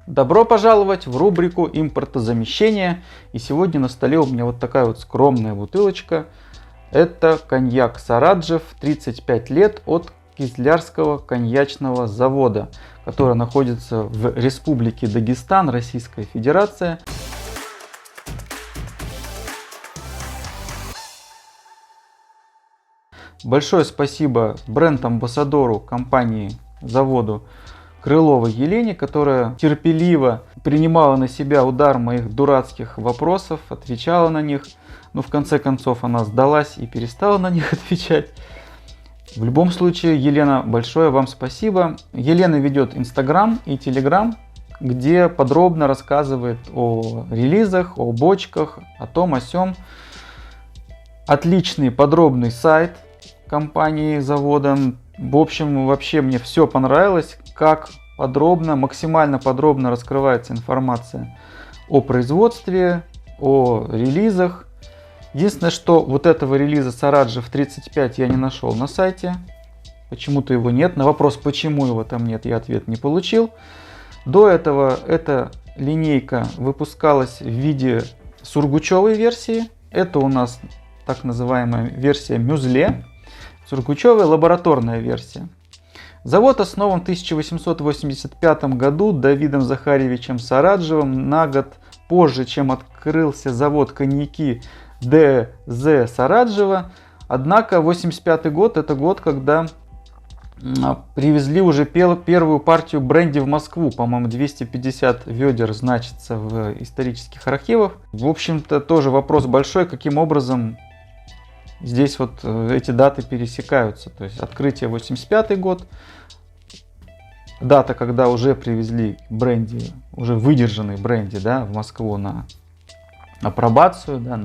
Добро пожаловать в рубрику импортозамещения. И сегодня на столе у меня вот такая вот скромная бутылочка. Это коньяк Сараджев, 35 лет, от Кизлярского коньячного завода, который находится в Республике Дагестан, Российская Федерация. Большое спасибо бренд-амбассадору компании, заводу Крыловой Елене, которая терпеливо принимала на себя удар моих дурацких вопросов, отвечала на них. Но в конце концов она сдалась и перестала на них отвечать. В любом случае, Елена, большое вам спасибо. Елена ведет Инстаграм и Телеграм, где подробно рассказывает о релизах, о бочках, о том, о сём. Отличный подробный сайт компании, завода. В общем, вообще мне все понравилось, как подробно, максимально подробно раскрывается информация о производстве, о релизах. Единственное, что вот этого релиза Сараджев 35 я не нашел на сайте. Почему-то его нет. На вопрос, почему его там нет, я ответ не получил. До этого эта линейка выпускалась в виде сургучевой версии. Это у нас так называемая версия Мюзле. Сургучевая лабораторная версия. Завод основан в 1885 году Давидом Захарьевичем Сараджевым, на год позже, чем открылся завод коньяки Д.З. Сараджева. Однако 1985 год — это год, когда привезли уже первую партию бренди в Москву. По-моему, 250 ведер значится в исторических архивах. В общем-то, тоже вопрос большой, каким образом здесь вот эти даты пересекаются. То есть открытие 1985 год, дата, когда уже привезли бренди, уже выдержанный бренди, да, в Москву на апробацию, да,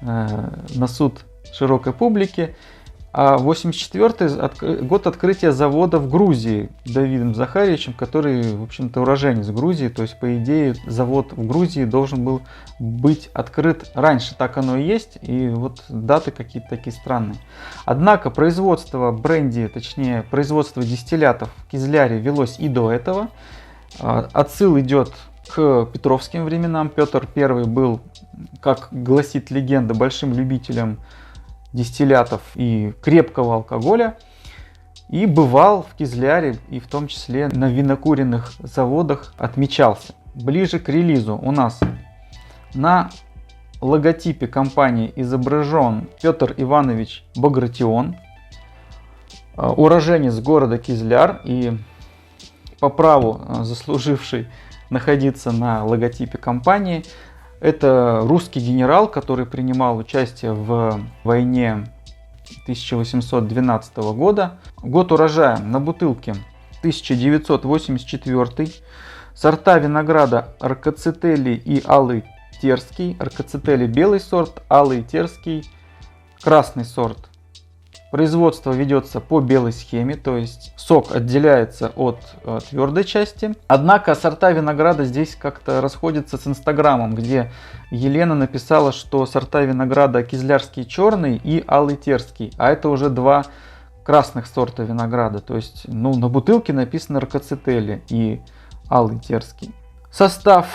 на суд широкой публики. А 1984 год открытия завода в Грузии Давидом Захарьевичем, который, в общем-то, уроженец Грузии. То есть, по идее, завод в Грузии должен был быть открыт раньше. Так оно и есть. И вот даты какие-то такие странные. Однако производство бренди, точнее, производство дистиллятов в Кизляре велось и до этого. Отсыл идет к петровским временам. Петр I был, как гласит легенда, большим любителем дистиллятов и крепкого алкоголя, и бывал в Кизляре, и в том числе на винокуренных заводах отмечался. Ближе к релизу у нас на логотипе компании изображен Петр Иванович Багратион, уроженец города Кизляр и по праву заслуживший находиться на логотипе компании. Это русский генерал, который принимал участие в войне 1812 года. Год урожая на бутылке 1984. Сорта винограда Аркацетели и Алый Терский. Аркацетели белый сорт, Алый Терский красный сорт. Производство ведется по белой схеме, то есть сок отделяется от твердой части. Однако сорта винограда здесь как-то расходятся с Инстаграмом, где Елена написала, что сорта винограда Кизлярский черный и Алый Терский, а это уже два красных сорта винограда. То есть, ну, на бутылке написано Аркацетели и Алый Терский. Состав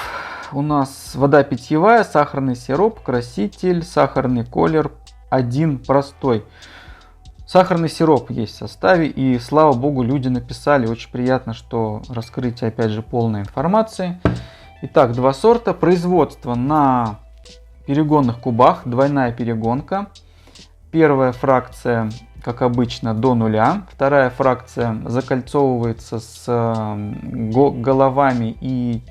у нас: вода питьевая, сахарный сироп, краситель, сахарный колер, один простой. Сахарный сироп есть в составе, и слава богу, люди написали. Очень приятно, что раскрытие, опять же, полной информации. Итак, два сорта. Производство на перегонных кубах, двойная перегонка. Первая фракция, как обычно, до нуля. Вторая фракция закольцовывается с головами и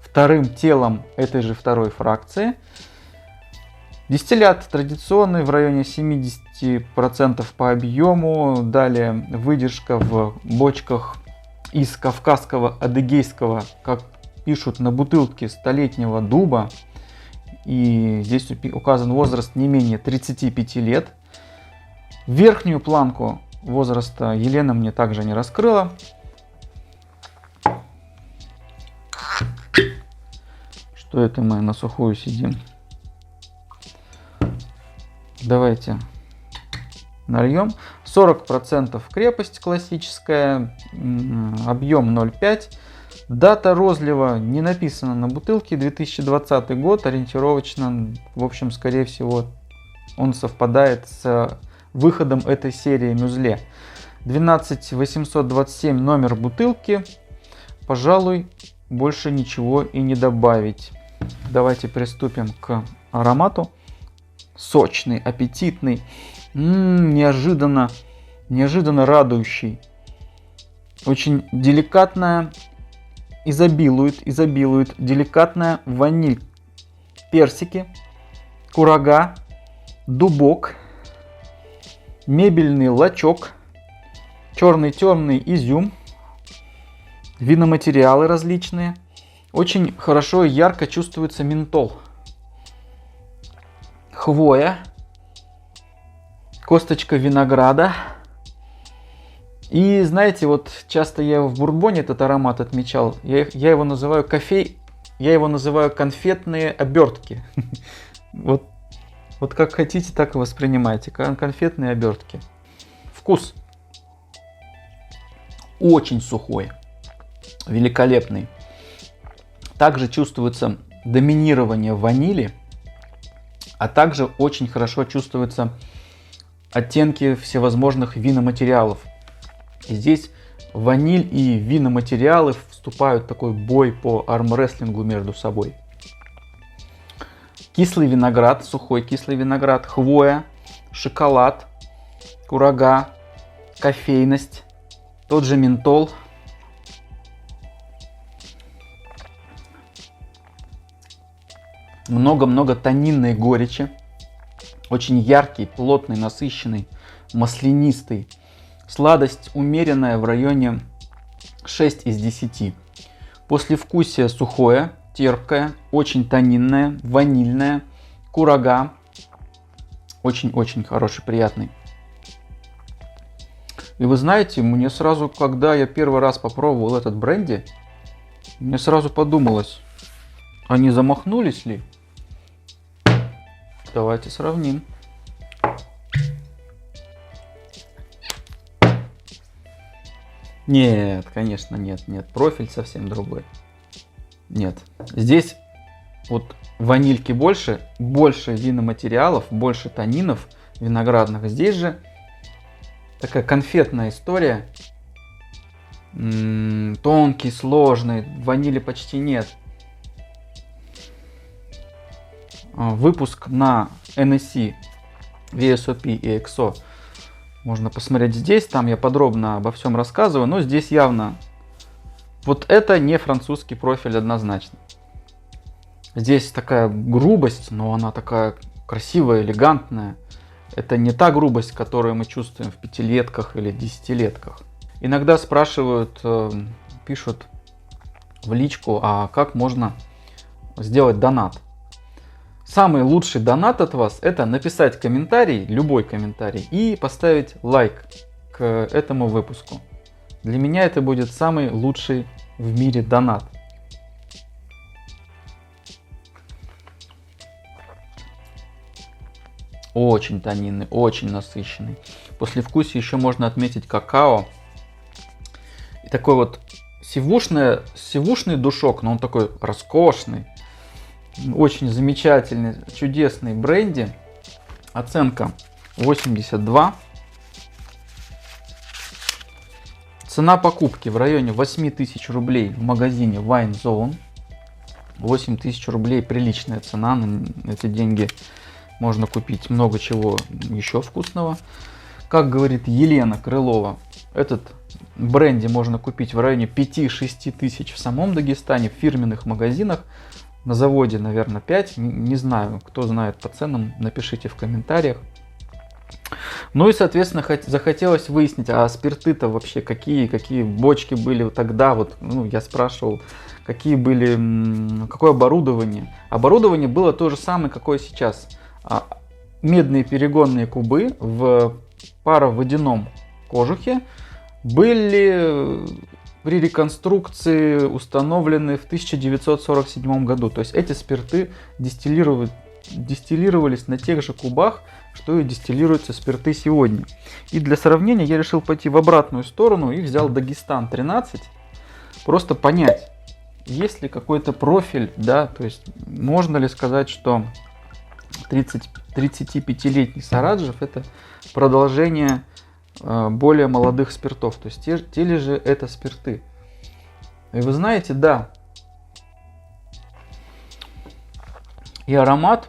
вторым телом этой же второй фракции. Дистиллят традиционный, в районе 70% по объему. Далее выдержка в бочках из кавказского адыгейского, как пишут на бутылке, столетнего дуба. И здесь указан возраст не менее 35 лет. Верхнюю планку возраста Елена мне также не раскрыла. Что это мы на сухую сидим? Давайте нальем. 40% крепость классическая, объем 0,5. Дата розлива не написана на бутылке, 2020 год, ориентировочно. В общем, скорее всего, он совпадает с выходом этой серии мюзле. 12827 номер бутылки. Пожалуй, больше ничего и не добавить. Давайте приступим к аромату. Сочный, аппетитный, неожиданно радующий. Очень деликатная, изобилует деликатная ваниль, персики, курага, дубок, мебельный лачок, черный изюм, виноматериалы различные. Очень хорошо и ярко чувствуется ментол, хвоя, косточка винограда. И знаете, вот часто я в бурбоне этот аромат отмечал. Я его называю конфетные обертки. Вот как хотите, так и воспринимайте. Конфетные обертки. Вкус очень сухой, великолепный. Также чувствуется доминирование ванили, а также очень хорошо чувствуются оттенки всевозможных виноматериалов. И здесь ваниль и виноматериалы вступают в такой бой по армрестлингу между собой. Кислый виноград, сухой кислый виноград, хвоя, шоколад, курага, кофейность, тот же ментол. Много-много тонинной горечи. Очень яркий, плотный, насыщенный, маслянистый. Сладость умеренная в районе 6 из 10. Послевкусие сухое, терпкое, очень тонинное, ванильное, курага. Очень-очень хороший, приятный. И вы знаете, мне сразу, когда я первый раз попробовал этот бренди, мне сразу подумалось, а не замахнулись ли? Давайте сравним. Нет, конечно, нет. Профиль совсем другой. Нет. Здесь вот ванильки больше виноматериалов, больше тонинов виноградных. Здесь же такая конфетная история. Тонкий, сложный. Ванили почти нет. Выпуск на NSC, VSOP и XO можно посмотреть здесь. Там я подробно обо всем рассказываю. Но здесь явно вот это не французский профиль однозначно. Здесь такая грубость, но она такая красивая, элегантная. Это не та грубость, которую мы чувствуем в пятилетках или десятилетках. Иногда спрашивают, пишут в личку, а как можно сделать донат. Самый лучший донат от вас — это написать комментарий, любой комментарий, и поставить лайк к этому выпуску. Для меня это будет самый лучший в мире донат. Очень тонинный, очень насыщенный. Послевкусие еще можно отметить какао. И такой вот сивушный душок, но он такой роскошный. Очень замечательный, чудесный бренди. Оценка 82. Цена покупки в районе 8000 рублей в магазине Wine Zone. 8000 рублей приличная цена. На эти деньги можно купить много чего еще вкусного. Как говорит Елена Крылова, этот бренди можно купить в районе 5-6 тысяч в самом Дагестане, в фирменных магазинах. На заводе, наверное, 5. Не знаю, кто знает по ценам, напишите в комментариях. Ну и, соответственно, захотелось выяснить, а спирты-то вообще какие бочки были тогда. Вот, я спрашивал, какое оборудование. Оборудование было то же самое, какое сейчас. Медные перегонные кубы в пароводяном кожухе были при реконструкции установлены в 1947 году. То есть эти спирты дистиллировались на тех же кубах, что и дистиллируются спирты сегодня. И для сравнения я решил пойти в обратную сторону и взял Дагестан 13. Просто понять, есть ли какой-то профиль, да, то есть можно ли сказать, что 35-летний Сараджев это продолжение более молодых спиртов, то есть те ли же это спирты. И вы знаете, да, и аромат,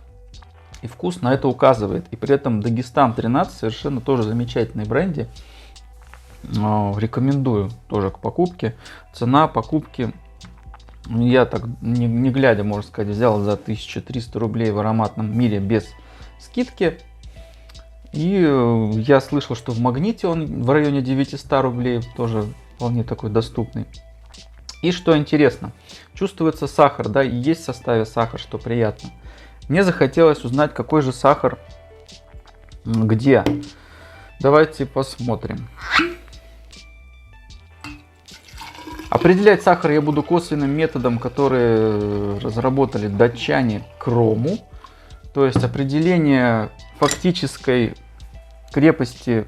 и вкус на это указывает. И при этом Дагестан 13 совершенно тоже замечательный бренди. Рекомендую тоже к покупке. Цена покупки, я так не глядя, можно сказать, взял за 1300 рублей в ароматном мире без скидки. И я слышал, что в Магните он в районе 900 рублей, тоже вполне такой доступный. И что интересно, чувствуется сахар, да, и есть в составе сахар, что приятно. Мне захотелось узнать, какой же сахар где. Давайте посмотрим. Определять сахар я буду косвенным методом, который разработали датчане Крому. То есть определение фактической крепости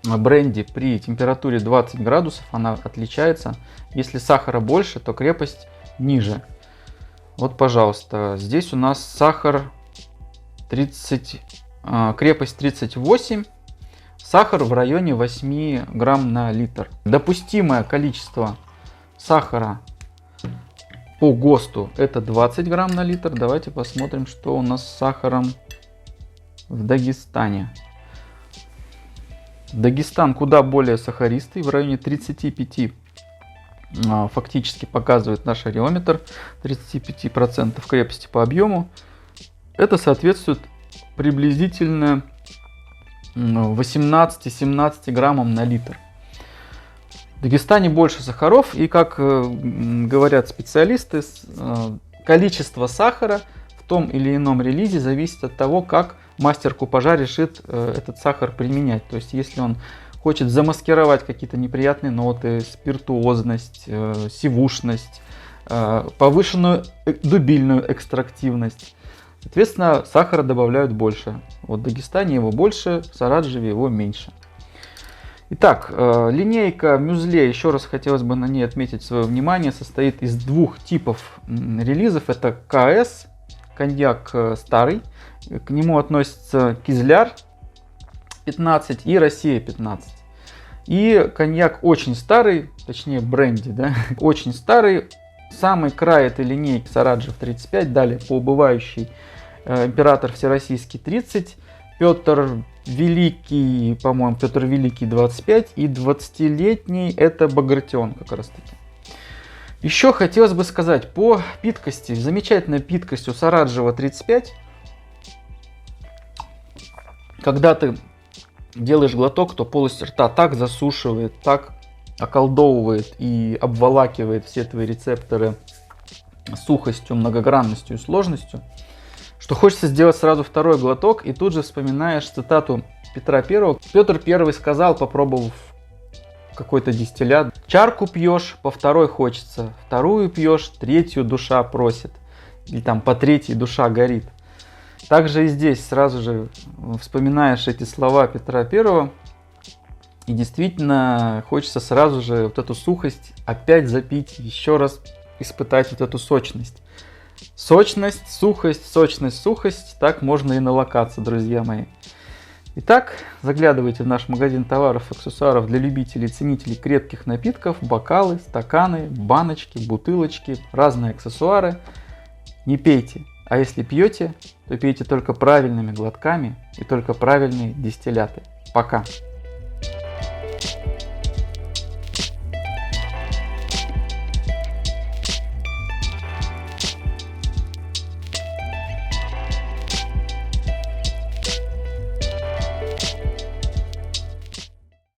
бренди при температуре 20 градусов, она отличается. Если сахара больше, то крепость ниже. Вот, пожалуйста, здесь у нас сахар 30, крепость 38, сахар в районе 8 грамм на литр. Допустимое количество сахара по ГОСТу это 20 грамм на литр. Давайте посмотрим, что у нас с сахаром в Дагестане. Дагестан куда более сахаристый, в районе 35 фактически показывает наш ареометр, 35% крепости по объему. Это соответствует приблизительно 18-17 граммам на литр. В Дагестане больше сахаров, и, как говорят специалисты, количество сахара в том или ином релизе зависит от того, как мастер купажа решит этот сахар применять. То есть, если он хочет замаскировать какие-то неприятные ноты, спиртуозность, сивушность, повышенную дубильную экстрактивность, соответственно, сахара добавляют больше. Вот в Дагестане его больше, в Сараджеве его меньше. Итак, линейка мюзле, еще раз хотелось бы на ней отметить свое внимание, состоит из двух типов релизов. Это КС, коньяк старый, к нему относится Кизляр 15 и Россия 15. И коньяк очень старый, точнее бренди, да, очень старый. Самый край этой линейки Сараджев 35, далее по убывающей император Всероссийский 30, Петр Великий, по-моему, Петр Великий 25 и 20-летний это Багратион как раз таки. Еще хотелось бы сказать по питкости. Замечательная питкость у Сараджева 35. Когда ты делаешь глоток, то полость рта так засушивает, так околдовывает и обволакивает все твои рецепторы сухостью, многогранностью и сложностью, что хочется сделать сразу второй глоток, и тут же вспоминаешь цитату Петра Первого. Петр Первый сказал, попробовав какой-то дистиллят: чарку пьешь, по второй хочется, вторую пьешь, третью душа просит, или там по третьей душа горит. Также и здесь сразу же вспоминаешь эти слова Петра Первого, и действительно хочется сразу же вот эту сухость опять запить, еще раз испытать вот эту сочность. Сочность, сухость, сочность, сухость, так можно и налокаться, друзья мои. Итак, заглядывайте в наш магазин товаров и аксессуаров для любителей и ценителей крепких напитков, бокалы, стаканы, баночки, бутылочки, разные аксессуары. Не пейте, а если пьете, то пейте только правильными глотками и только правильные дистилляты. Пока!